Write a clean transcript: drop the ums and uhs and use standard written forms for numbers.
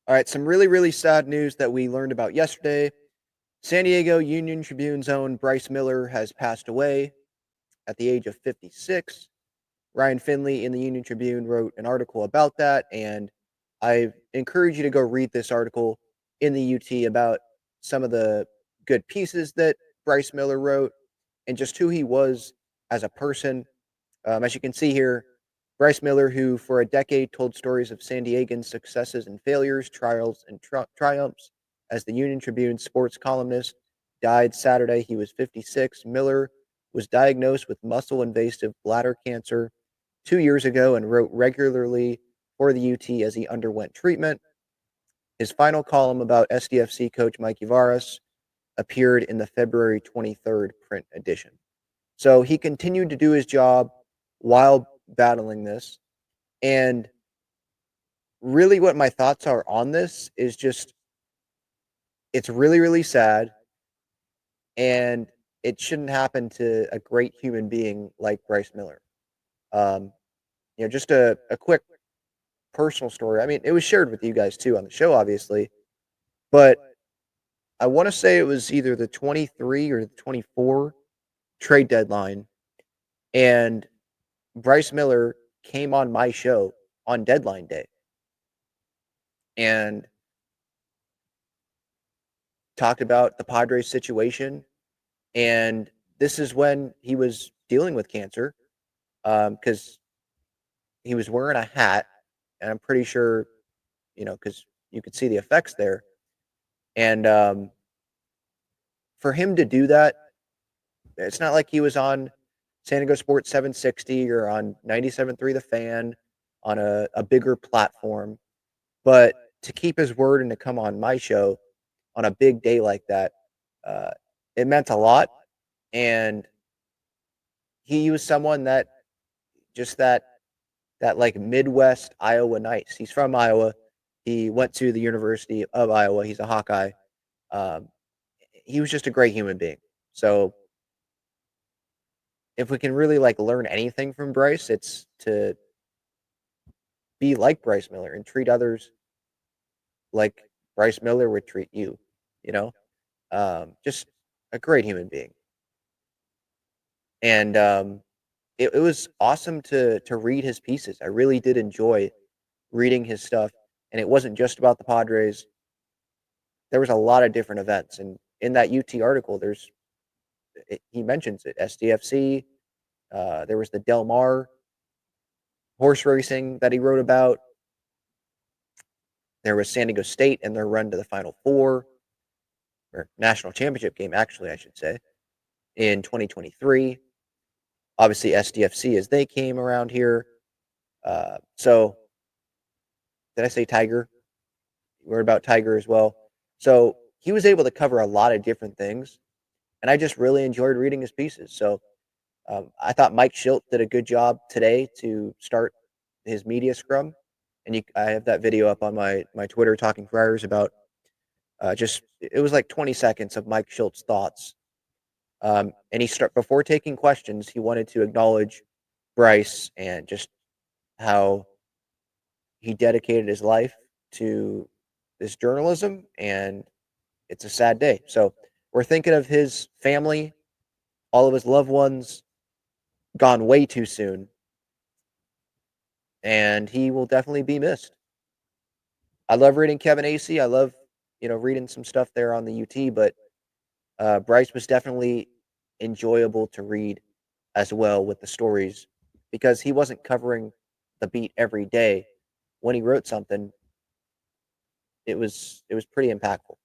All right, some really, really sad news that we learned about yesterday. San Diego Union Tribune's own Bryce Miller has passed away at the age of 56. Ryan Finley in the Union Tribune wrote an article about that, and I encourage you to go read this article in the UT about some of the good pieces that Bryce Miller wrote and just who he was as a person. As you can see here, Bryce Miller, who for a decade told stories of San Diegans' successes and failures, trials and triumphs as the Union Tribune sports columnist, died Saturday. He was 56. Miller was diagnosed with muscle invasive bladder cancer 2 years ago and wrote regularly for the UT as he underwent treatment. His final column about SDFC coach Mike Yavaris appeared in the February 23rd print edition. So he continued to do his job while battling this. And really, what my thoughts are on this is just it's really, really sad. And it shouldn't happen to a great human being like Bryce Miller. Um, just a quick personal story. I mean, it was shared with you guys too on the show, obviously. But I want to say it was either the 23 or the 24 trade deadline. And Bryce Miller came on my show on deadline day and talked about the Padres situation. And this is when he was dealing with cancer because he was wearing a hat. And I'm pretty sure, because you could see the effects there. And for him to do that, it's not like he was on San Diego Sports 760 or on 97.3 The Fan on a bigger platform. But to keep his word and to come on my show on a big day like that, uh, it meant a lot. And he was someone that just that like Midwest Iowa nice. He's from Iowa. He went to the University of Iowa. He's a Hawkeye. Um, he was just a great human being. So if we can really like learn anything from Bryce, it's to be like Bryce Miller and treat others like Bryce Miller would treat you. You know, just a great human being. And it was awesome to read his pieces. I really did enjoy reading his stuff, and it wasn't just about the Padres. There was a lot of different events, and in that UT article, he mentions it SDFC. There was the Del Mar horse racing that he wrote about. There was San Diego State and their run to the Final Four, or national championship game, actually, I should say, in 2023. Obviously, SDFC as they came around here. So, did I say Tiger? We wrote about Tiger as well. So, he was able to cover a lot of different things, and I just really enjoyed reading his pieces. So, I thought Mike Schilt did a good job today to start his media scrum, and I have that video up on my Twitter, Talking Friars, about just it was like 20 seconds of Mike Schilt's thoughts. And before taking questions, he wanted to acknowledge Bryce and just how he dedicated his life to this journalism, and it's a sad day. So we're thinking of his family, all of his loved ones gone way too soon, and he will definitely be missed. I love reading Kevin Acee. I love, reading some stuff there on the UT, but Bryce was definitely enjoyable to read as well with the stories because he wasn't covering the beat every day. When he wrote something, it was pretty impactful.